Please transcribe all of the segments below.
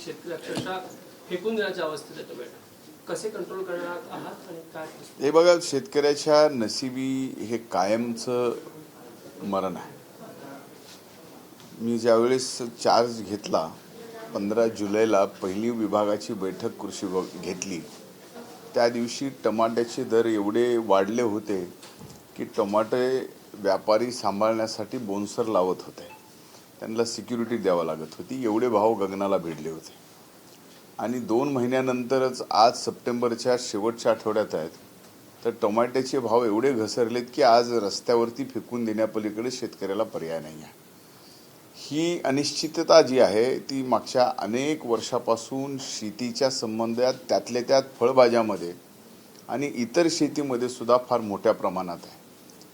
शेतकरी अक्षरशः फेकून देण्याच्या अवस्थेत आहे टोमॅटो. कसे कंट्रोल करणार आहात आणि काय? हे बघा, शेतकऱ्याच्या नशिबी हे कायमचं मरण आहे. मी ज्यावेळेस चार्ज घेतला 15 जुलैला पहिली विभागाची बैठक कृषी घेतली, त्या दिवशी टमाट्याचे दर एवढे वाढले होते की टमाटे व्यापारी सांभाळण्यासाठी बोनसर लावत होते, त्यांना सिक्युरिटी द्यावं लागत होती, एवढे भाव गगनाला भिडले होते. आणि 2 महिन्यानंतरच आज सप्टेंबरच्या शेवटच्या आठवड्यात आहेत, तर टोमॅटोचे भाव एवढे घसरलेत की आज रस्त्यावरती फेकून देण्यापलीकडे शेतकऱ्याला पर्याय नाही आहे. ही अनिश्चितता जी आहे ती मागच्या अनेक वर्षापासून शेतीच्या संबंधात, त्यातल्या त्यात फळभाज्यामध्ये आणि इतर शेतीमध्ये सुद्धा फार मोठ्या प्रमाणात आहे.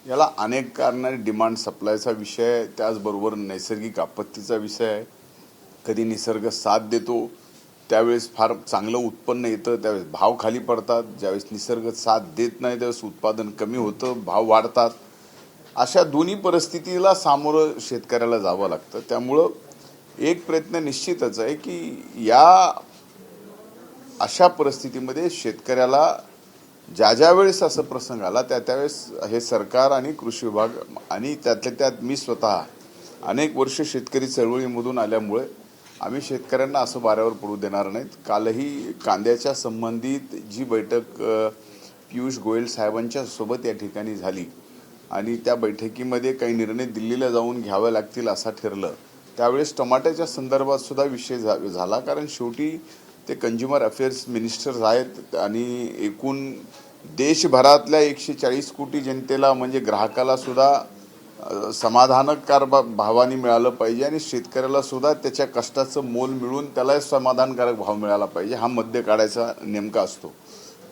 याला अनेक कारणे, डिमांड सप्लायचा विषय आहे, त्याचबरोबर नैसर्गिक आपत्तीचा विषय आहे. कधी निसर्ग साथ देतो त्यावेळेस फार चांगलं उत्पन्न येतं, त्यावेळेस भाव खाली पडतात. ज्यावेळेस निसर्ग साथ देत नाही त्यावेळेस उत्पादन कमी होतं, भाव वाढतात. अशा दोन्ही परिस्थितीला सामोरं शेतकऱ्याला जावं लागतं. त्यामुळं एक प्रयत्न निश्चितच आहे की या अशा परिस्थितीमध्ये शेतकऱ्याला ज्या वेळेस असं प्रसंग आला त्यावेळेस हे सरकार आणि कृषी विभाग आणि त्यातल्या त्यात मी स्वतः अनेक वर्ष शेतकरी चळवळीमधून आल्यामुळे आम्ही शेतकऱ्यांना असं वाऱ्यावर पडू देणार नाहीत. कालही कांद्याच्या संबंधित जी बैठक पियुष गोयल साहेबांच्या सोबत या ठिकाणी झाली आणि त्या बैठकीमध्ये काही निर्णय दिल्लीला जाऊन घ्यावे लागतील असं ठरलं, त्यावेळेस टमाट्याच्या संदर्भात सुद्धा विषय झाला. कारण शेवटी ते कंझ्युमर अफेअर्स मिनिस्टर्स आहेत आणि एकूण देशभरातल्या 140 कोटी जनतेला म्हणजे ग्राहकाला सुद्धा समाधानकार भावाने मिळालं पाहिजे आणि शेतकऱ्याला सुद्धा त्याच्या कष्टाचं मोल मिळून त्याला समाधानकारक भाव मिळाला पाहिजे, हा मध्य काढायचा नेमका असतो.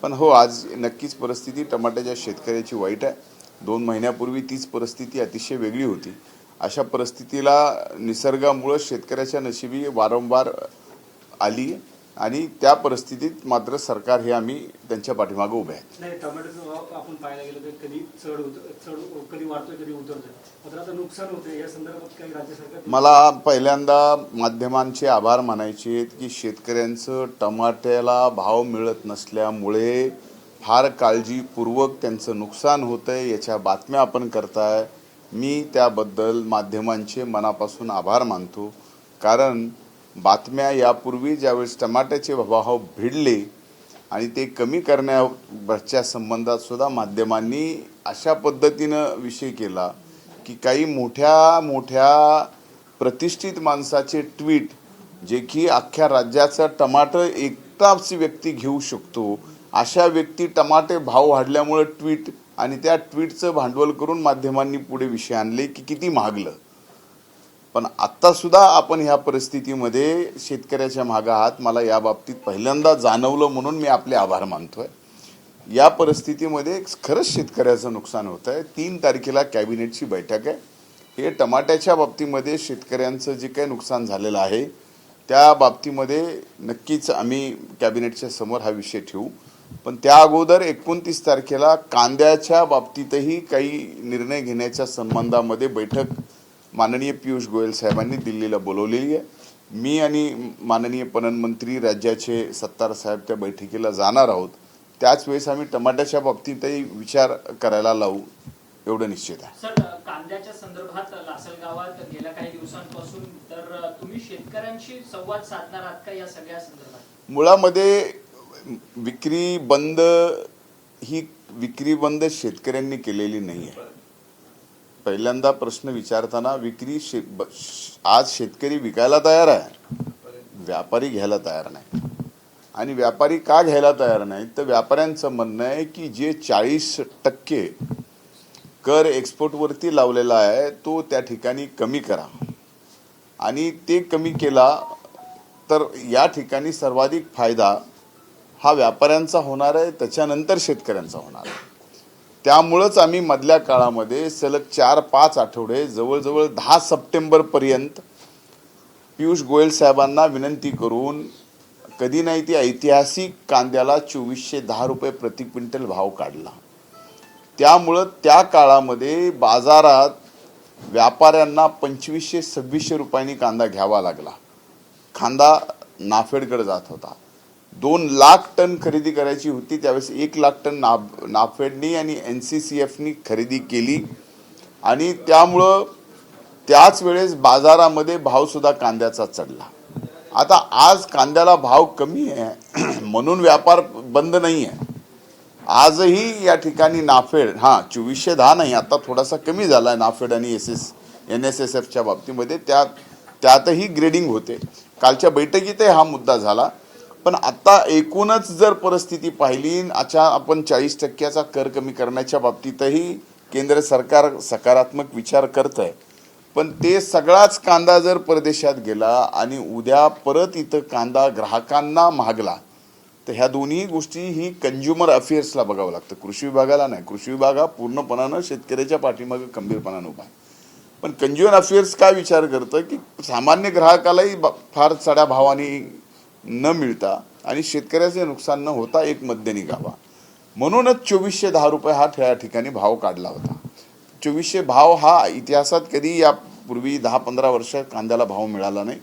पण हो, आज नक्कीच परिस्थिती टमाट्याच्या शेतकऱ्याची वाईट आहे. 2 महिन्यापूर्वी तीच परिस्थिती अतिशय वेगळी होती. अशा परिस्थितीला निसर्गामुळे शेतकऱ्याच्या नशिबी वारंवार आली आणि त्या परिस्थितीत मात्र सरकार हे आम्ही त्यांच्या पाठीमागे उभे आहेत. नाही, टोमॅटोचा भाव आपण पाहायला गेलो तर कधी कधी वाढतोय कधी उतरतोय, मात्र आता नुकसान होतंय. या संदर्भात काही राज्य सरकार? मला पहिल्यांदा माध्यमांचे आभार मानायचे आहेत की शेतकऱ्यांचं टमाट्याला भाव मिळत नसल्यामुळे फार काळजीपूर्वक त्यांचं नुकसान होतंय याच्या बातम्या आपण करताय. मी त्याबद्दल माध्यमांचे मनापासून आभार मानतो. कारण बातम्या यापूर्वी ज्यावेळेस टमाट्याचे भाव भिडले आणि ते कमी करण्याच्या संबंधात सुद्धा माध्यमांनी अशा पद्धतीनं विषय केला की काही मोठ्या मोठ्या प्रतिष्ठित माणसाचे ट्विट, जे की अख्ख्या राज्याचा टमाटर एकटाच व्यक्ती घेऊ शकतो, अशा व्यक्ती टमाटे भाव वाढल्यामुळे ट्विट आणि त्या ट्विटचं भांडवल करून माध्यमांनी पुढे विषय आणले की किती महागलं. पण आत्ता सुद्धा आपण ह्या परिस्थितीमध्ये शेतकऱ्याच्या मागे आहात, मला या बाबतीत पहिल्यांदा जाणवलं म्हणून मी आपले आभार मानतोय. या परिस्थितीमध्ये खरंच शेतकऱ्याचं नुकसान होत आहे. 3 तारखेला कॅबिनेटची बैठक आहे. हे टमाट्याच्या बाबतीमध्ये शेतकऱ्यांचं जे काही नुकसान झालेलं आहे त्या बाबतीमध्ये नक्कीच आम्ही कॅबिनेटच्या समोर हा विषय ठेवू. पण त्या अगोदर 29 तारखेला कांद्याच्या बाबतीतही काही निर्णय घेण्याच्या संबंधामध्ये बैठक माननीय पियुष गोयल साहेबांनी दिल्लीला बोलवलेली आहे. मी आणि माननीय पणन मंत्री राज्याचे सत्तार साहेब त्या बैठकीला जाणार आहोत. त्याच वेळेस आम्ही टमाट्याच्या बाबतीतही विचार करायला लावू एवढं निश्चित आहे. सर, कांद्याच्या संदर्भात लासलगावात गेल्या काही दिवसांपासून तर तुम्ही शेतकऱ्यांशी संवाद साधणार आहात का या सगळ्या संदर्भात? मुळामध्ये विक्री बंद शेतकऱ्यांनी केलेली नाही आहे. पहिल्यांदा प्रश्न विचारताना आज शेतकरी विकायला तयार आहे, व्यापारी घ्यायला तयार नाही. आणि व्यापारी का घ्यायला तयार नाही तर व्यापाऱ्यांचं म्हणणं आहे की जे 40% कर एक्सपोर्टवरती लावलेला आहे तो त्या ठिकाणी कमी करा, आणि ते कमी केला तर या ठिकाणी सर्वाधिक फायदा हा व्यापाऱ्यांचा होणार आहे, त्याच्यानंतर शेतकऱ्यांचा होणार आहे. त्यामुळंच आम्ही मधल्या काळामध्ये सलग 4-5 आठवडे जवळजवळ 10 सप्टेंबरपर्यंत पियुष गोयल साहेबांना विनंती करून कधी नाही ती ऐतिहासिक कांद्याला 2410 रुपये प्रति क्विंटल भाव काढला. त्यामुळं त्या काळामध्ये बाजारात व्यापाऱ्यांना 2500-2600 रुपयांनी कांदा घ्यावा लागला. कांदा नाफेडकडे जात होता. 2 लाख टन खरेदी करायची होती, त्यावेळेस 1 लाख टन नाफेडनी आणि NCCFनी खरेदी केली आणि त्यामुळं त्याच वेळेस बाजारामध्ये भाव सुद्धा कांद्याचा चढला. आता आज कांद्याला भाव कमी आहे म्हणून व्यापार बंद नाही आहे. आजही या ठिकाणी नाफेड 2410 नाही, आता थोडासा कमी झाला आहे नाफेड आणि NSSFच्या बाबतीमध्ये. त्यातही ग्रेडिंग होते. कालच्या बैठकीतही हा मुद्दा झाला. पण आता एकूणच जर परिस्थिती पाहिली, आपण 40% कर कमी करण्याच्या बाबतीतही केंद्र सरकार सकारात्मक विचार करत आहे. पण ते सगळाच कांदा जर परदेशात गेला आणि उद्या परत इथं कांदा ग्राहकांना महागला, तर ह्या दोन्ही गोष्टी ही कंझ्युमर अफेअर्सला बघावं लागतं, कृषी विभागाला नाही. कृषी विभाग हा पूर्णपणानं शेतकऱ्याच्या पाठीमागे खंबीरपणानं उभा आहे. पण कंझ्युमर अफेअर्स काय विचार करतं की सामान्य ग्राहकालाही फार चढ्या भावाने न मिळता आणि शेतकऱ्याचे नुकसान न होता एक मध्य निघावा, म्हणूनच 2410 रुपये हा त्या ठिकाणी भाव काढला होता. 2400 भाव हा इतिहासात कधी यापूर्वी 10-15 वर्षात कांद्याला भाव मिळाला नाही.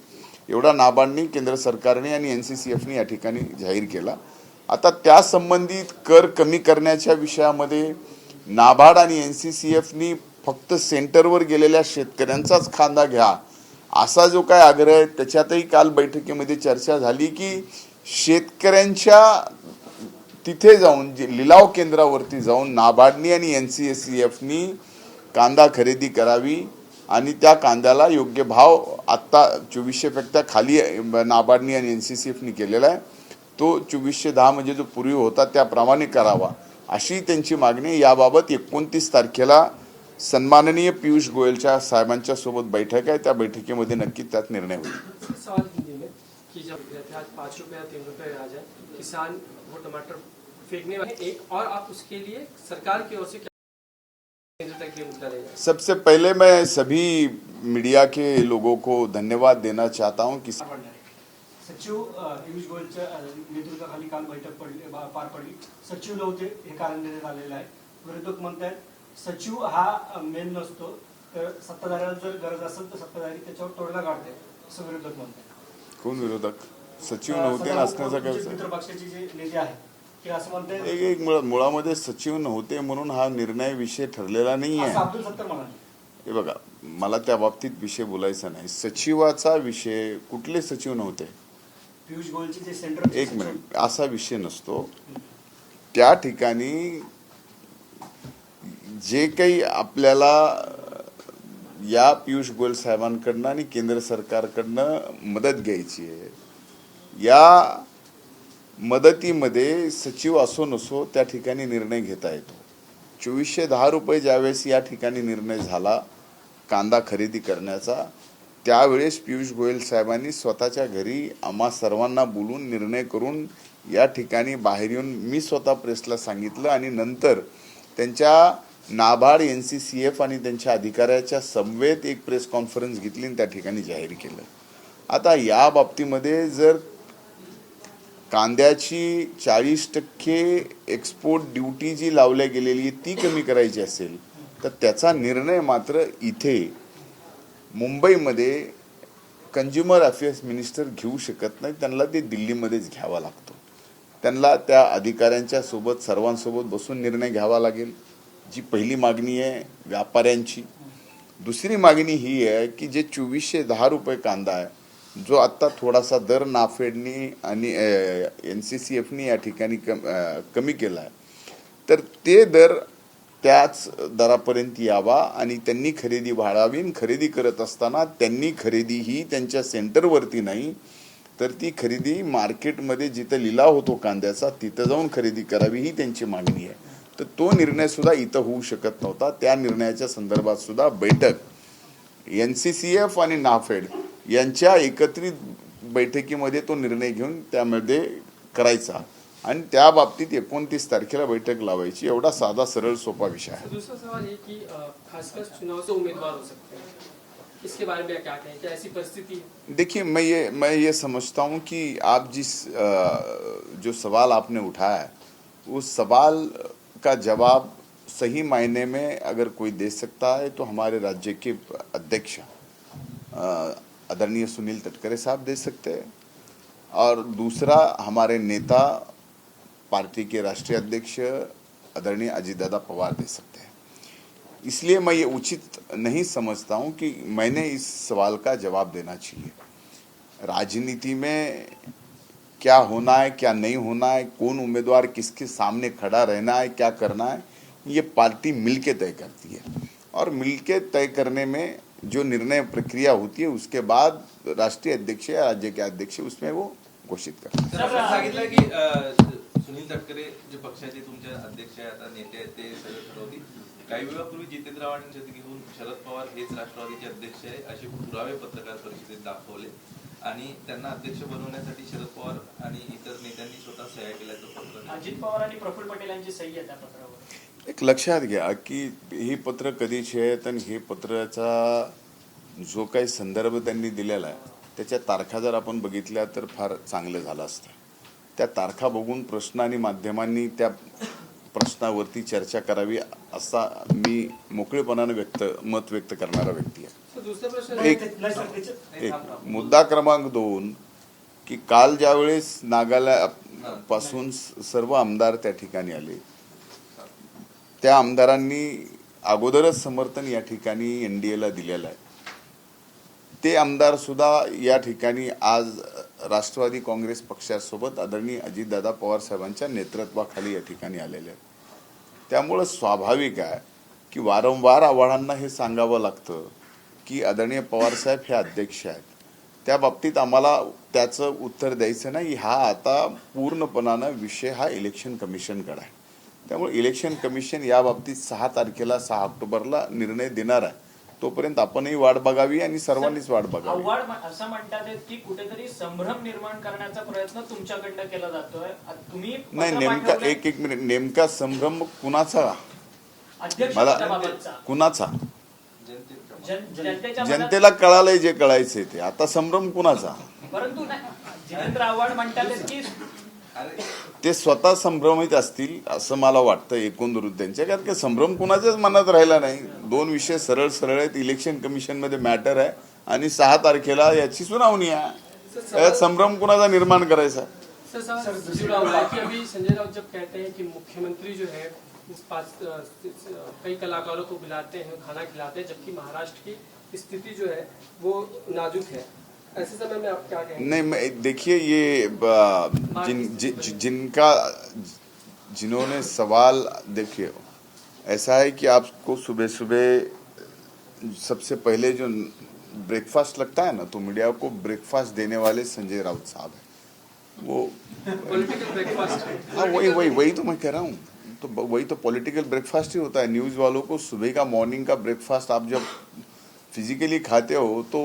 एवढा नाबार्डनी, केंद्र सरकारने आणि NCCFने या ठिकाणी जाहीर केला. आता त्या संबंधित कर कमी करण्याच्या विषयामध्ये नाबार्ड आणि NCCFनी फक्त सेंटरवर गेलेल्या शेतकऱ्यांचाच कांदा घ्या असा जो काय आग्रह आहे, त्याच्यातही काल बैठकीमध्ये चर्चा झाली की शेतकऱ्यांच्या तिथे जाऊन लिलाव केंद्रावरती जाऊन नाबार्डनी आणि NCCFनी कांदा खरेदी करावी आणि त्या कांद्याला योग्य भाव आत्ता 2400 खाली नाबार्डनी आणि NCCFनी केलेला आहे. तो 2410 म्हणजे जो पूर्वी होता त्याप्रमाणे करावा अशी त्यांची मागणी. याबाबत 29 तारखेला सन्माननीय पियुष गोयलच्या साहेबांच्या सोबत बैठक आहे. त्या बैठकीमध्ये नक्की त्यात निर्णय होईल. सवाल हिंदी में कि जब आज 5 रुपये या 3 रुपये आ जाए, किसान वो टमाटर फेंकने वाले एक, और आप उसके लिए सरकार की ओर से केंद्र तक ये मुद्दा रहेगा? सबसे पहले मैं सभी मीडिया के लोगों को धन्यवाद देना चाहता हूं कि सचिव पियुष गोयलच्या नेतृत्वाखाली काल बैठक पार पडली. सचिव नव्हते हे कारण देण्यात आलेलं आहे. विरोधक म्हणतात सचिव हा मेन नसतो, तर सत्ताधाऱ्याला जर गरज असेल तर सत्ताधारी त्याच्यावर तोडगा काढते असं विरोधक म्हणतात. कोण विरोधक? सचिव नव्हते नसण्याचा काय मित्र पक्षाचे जे नेते आहेत ते असं म्हणतात. एक मुळामध्ये सचिव नव्हते म्हणून हा निर्णय विषय ठरलेला नाही आहे. अब्दुल सत्तार म्हणाले. हे बघा, मला त्या बाबतीत विषय बोलायचा नाही. सचिवाचा विषय, कुठले सचिव नव्हते? पियुष गोयलचे जे सेंटर. एक मिनिट, असा विषय नसतो. त्या ठिकाणी जे काही आपल्याला या पियुष गोयल साहेबांकडनं आणि केंद्र सरकारकडनं मदत घ्यायची आहे, या मदतीमध्ये सचिव असो नसो त्या ठिकाणी निर्णय घेता येतो. 2410 रुपये ज्यावेळेस या ठिकाणी निर्णय झाला कांदा खरेदी करण्याचा, त्यावेळेस पियुष गोयल साहेबांनी स्वतःच्या घरी आम्हा सर्वांना बोलून निर्णय करून या ठिकाणी बाहेर येऊन मी स्वतः प्रेसला सांगितलं आणि नंतर त्यांच्या नाबार्ड, NCCF आणि त्यांच्या अधिकाऱ्याच्या समवेत एक प्रेस कॉन्फरन्स घेतली आणि त्या ठिकाणी जाहीर केलं. आता या बाबतीमध्ये जर कांद्याची 40% एक्सपोर्ट ड्युटी जी लावल्या गेलेली ती कमी करायची असेल तर त्याचा निर्णय मात्र इथे मुंबईमध्ये कंझ्युमर अफेअर्स मिनिस्टर घेऊ शकत नाही. त्यांना ते दिल्लीमध्येच घ्यावा लागतो. त्यांना त्या अधिकाऱ्यांच्या सोबत सर्वांसोबत बसून निर्णय घ्यावा लागेल. जी पहिली मागणी आहे व्यापाऱ्यांची. दुसरी मागणी ही आहे की जे 2410 रुपये कांदा आहे, जो आत्ता थोडासा दर नाफेडनी आणि NCCFनी या ठिकाणी कमी केला आहे, तर ते दर त्याच दरापर्यंत यावा आणि त्यांनी खरेदी वाढावी. खरेदी करत असताना त्यांनी खरेदी ही त्यांच्या सेंटरवरती नाही, तर ती खरेदी मार्केटमध्ये जिथं लिलाव होतो कांद्याचा तिथं जाऊन खरेदी करावी ही त्यांची मागणी आहे. तर तो निर्णय सुद्धा इथं होऊ शकत नव्हता. त्या निर्णयाच्या संदर्भात सुद्धा बैठक NCCF आणि नाफेड यांच्या एकत्रित बैठकीमध्ये तो निर्णय घेऊन त्यामध्ये करायचा आणि त्या बाबतीत 29 तारखेला बैठक लावायची. एवढा साधा सरळ सोपा विषय आहे. दूसरा सवाल ये कि खासकर चुनाव से उम्मीदवार हो सकते हैं, इसके बारे में क्या कहें? क्या ऐसी परिस्थिति? देखिए, मैं ये समझता हूँ कि आप जो सवाल आपने उठाया है उस सवाल का जवाब सही मायने में अगर कोई दे सकता है तो हमारे राज्य के अध्यक्ष आदरणीय सुनील तटकरे साहब दे सकते हैं. और दूसरा हमारे नेता पार्टी के राष्ट्रीय अध्यक्ष आदरणीय अजीतदादा पवार दे सकते हैं। इसलिए मैं ये उचित नहीं समझता हूं कि मैंने इस सवाल का जवाब देना चाहिए। राजनीति में क्या होना है, क्या नहीं होना है, कौन उम्मीदवार किसके सामने खड़ा रहना है, क्या करना है, ये पार्टी मिलके तय करती है। और मिलके तय करने में जो निर्णय प्रक्रिया होती है उसके बाद राष्ट्रीय अध्यक्ष या राज्य के अध्यक्ष उसमें वो घोषित करतात। तर आपण सांगितलं की सुनील तटकरे जे पक्षाचे तुमचे अध्यक्ष आहे, आता नेते आहेत, ते सगळं ठरवतील। काही वेळापूर्वी जितेंद्रवाडांची घेऊन शरद पवार हेच राष्ट्रवादीचे अध्यक्ष आहे असे पुरावे पत्रकार परिषदेत दाखवले आणि त्यांना अध्यक्ष बनवण्यासाठी शरद पवार आणि इतर नेत्यांनी स्वतः सह्या केल्याचं पत्र अजित पवार आणि प्रफुल्ल पटेल यांची सही आहे त्या पत्रावर। एक लक्षात घ्या की ही पत्र कधीची आहेत आणि हे पत्राचा जो काही संदर्भ त्यांनी दिलेला आहे त्याच्या तारखा जर आपण बघितल्या तर फार चांगलं झालं असतं। त्या तारखा बघून प्रश्न आणि माध्यमांनी त्या प्रश्नावरती चर्चा करावी असा मी मोकळेपणाने मत व्यक्त करणारा व्यक्ती आहे। दूसरा प्रश्न एक मुद्दा क्रमांक 2 की काल ज्यावेळेस नागालँड पासून सर्व आमदार त्या ठिकाणी आले, त्या आमदारांनी अगोदरच समर्थन या ठिकाणी एनडीएला दिलेलं आहे। ते आमदार सुद्धा या ठिकाणी आज राष्ट्रवादी काँग्रेस पक्षासोबत आदरणीय अजितदादा पवार साहेबांच्या नेतृत्वाखाली या ठिकाणी आलेले आहेत। त्यामुळे स्वाभाविक आहे की वारंवार आव्हाडांना हे सांगावं लागतं की आदरणीय पवार साहेब हे अध्यक्ष आहेत। त्या बाबतीत आम्हाला त्याचं उत्तर द्यायचं नाही। हा आता पूर्णपणाने विषय हा इलेक्शन कमिशनकडे आहे। त्यामुळे इलेक्शन कमिशन या बाबतीत 6 तारखेला 6 ऑक्टोबरला निर्णय देणार आहे। तोपर्यंत आपणही वाट बघावी आणि सर्वांनीच वाट बघावी। आव्हाड असं म्हणतात की कुठेतरी संभ्रम निर्माण करण्याचा प्रयत्न तुमच्याकडनं केला जातोय। तुम्ही नाही, नेमका एक मिनिट, नेमका संभ्रम कुणाचा? मला कुणाचा? जनतेला कळालंय जे कळायचंय ते। आता संभ्रम कुणाचा? परंतु जितेंद्र आव्हाड म्हणतात की ते स्वतः संभ्रमित असतील असं मला वाटतं एकंदरीत त्यांच्या, कारण की संभ्रम कुणाच्याच मनात राहिला नाही। 2 विषय सरळ सरळ आहेत। इलेक्शन कमिशन मध्ये मॅटर आहे आणि 6 तारखेला याची सुनावणी आहे। यात संभ्रम कुणाचा निर्माण करायचा? सर जुड़ा हुआ है कि अभी संजय राउत जब कहते हैं कि मुख्यमंत्री जो है कई कलाकारों को बुलाते हैं, खाना खिलाते हैं, जबकि महाराष्ट्र की स्थिति जो है वो नाजुक है, ऐसे समय में आप क्या कहेंगे? नहीं, देखिए ये जिन्होंने सवाल, देखिए ऐसा है कि आपको सुबह सुबह सबसे पहले जो ब्रेकफास्ट लगता है ना, तो मीडिया को ब्रेकफास्ट देने वाले संजय राउत साहब है। वो पॉलिटिकल ब्रेकफास्ट। हाँ, वही तो मैं कह रहा हूँ। तो वही तो पॉलिटिकल ब्रेकफास्ट ही होता है। न्यूज़ वालों को सुबह का मॉर्निंग का ब्रेकफास्ट आप जब फिजिकली खाते हो तो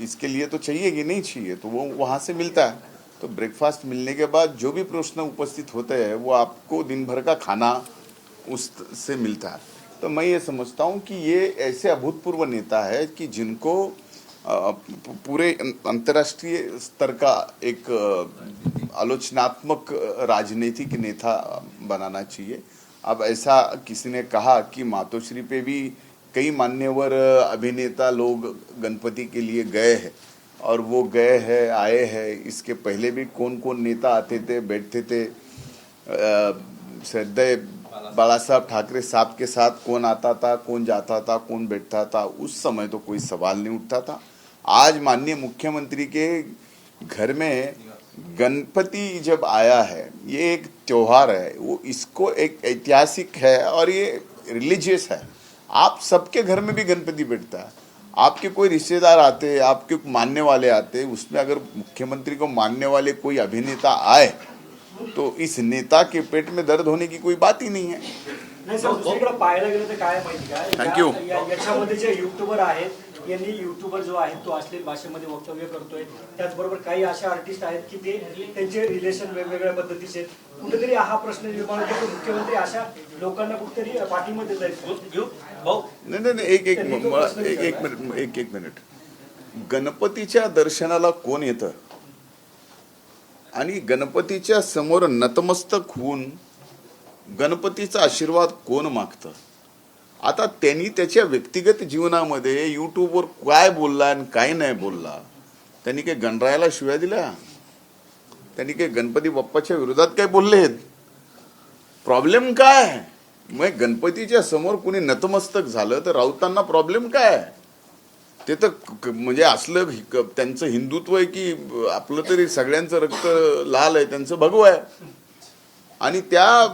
इसके लिए तो चाहिए कि नहीं चाहिए, तो वो वहाँ से मिलता है। तो ब्रेकफास्ट मिलने के बाद जो भी प्रश्न उपस्थित होते हैं वो आपको दिन भर का खाना उससे मिलता है। तो मैं ये समझता हूँ कि ये ऐसे अभूतपूर्व नेता है कि जिनको पूरे अंतर्राष्ट्रीय स्तर का एक आलोचनात्मक राजनीतिक नेता बनाना चाहिए। अब ऐसा किसी ने कहा कि मातोश्री पे भी कई मान्यवर अभिनेता लोग गणपति के लिए गए हैं और वो गए हैं, आए हैं। इसके पहले भी कौन कौन नेता आते थे, बैठते थे। श्रद्धेय बाला साहब ठाकरे साहब के साथ कौन आता था, कौन जाता था, कौन बैठता था, उस समय तो कोई सवाल नहीं उठता था। आज माननीय मुख्यमंत्री के घर में गणपति जब आया है, ये एक त्योहार है, वो इसको एक ऐतिहासिक है और ये रिलीजियस है। आप सबके घर में भी गणपति बैठता है। आपके कोई रिश्तेदार आते, आपके मानने वाले आते, उसमें अगर मुख्यमंत्री को मानने वाले कोई अभिनेता आए तो इस नेता के पेट में दर्द होने की कोई बात ही नहीं है। नाही सर, दुसरीकडे पाहायला गेलं तर काय माहिती का, Thank you. याच्यामध्ये जे युट्यूबर आहेत यांनी युट्यूबर जो आहे तो अश्लील भाषेमध्ये वक्तव्य करतोय। त्याचबरोबर काही असे आर्टिस्ट आहेत की ते त्यांचे रिलेशन वेगवेगळ्या पद्धतीचे। कुठेतरी हा प्रश्न निर्माण होतो की मुख्यमंत्री अशा लोकांना कुठेतरी पाठीमध्ये जायचं। नहीं, एक मिनिट। गणपतीच्या दर्शनाला कोण येतं आणि गणपतीच्या समोर नतमस्तक होऊन गणपतीचा आशीर्वाद कोण मागतं? आता त्यांनी त्याच्या व्यक्तिगत जीवनामध्ये युट्यूबवर काय बोलला आणि काय नाही बोलला त्यांनी काही गणरायाला शिव्या दिल्या, त्यांनी काही गणपती बाप्पाच्या विरोधात काय बोललेत? प्रॉब्लेम काय? मग गणपतीच्या समोर कुणी नतमस्तक झालं तर राऊतांना प्रॉब्लेम काय? ते तर म्हणजे असलं त्यांचं हिंदुत्व आहे की आपलं तरी सगळ्यांचं रक्त लाल आहे, त्यांचं भगवं आहे. आणि त्या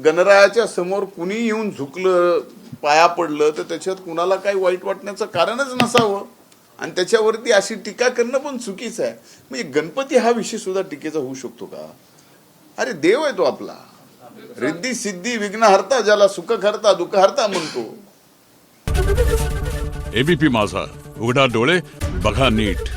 गणरायाच्या समोर कुणी येऊन झुकलं, पाया पडलं तर त्याच्यात कुणाला काही वाईट वाटण्याचं कारणच नसावं. आणि त्याच्यावरती अशी टीका करणं पण चुकीचं आहे. म्हणजे गणपती हा विषय सुद्धा टीकेचा होऊ शकतो का? अरे देव आहे तो आपला, रिद्धी सिद्धी विघ्नहर्ता, ज्याला सुख हरता दुःख हरता म्हणतो. एबीपी माझा, उघडा डोळे बघा नीट.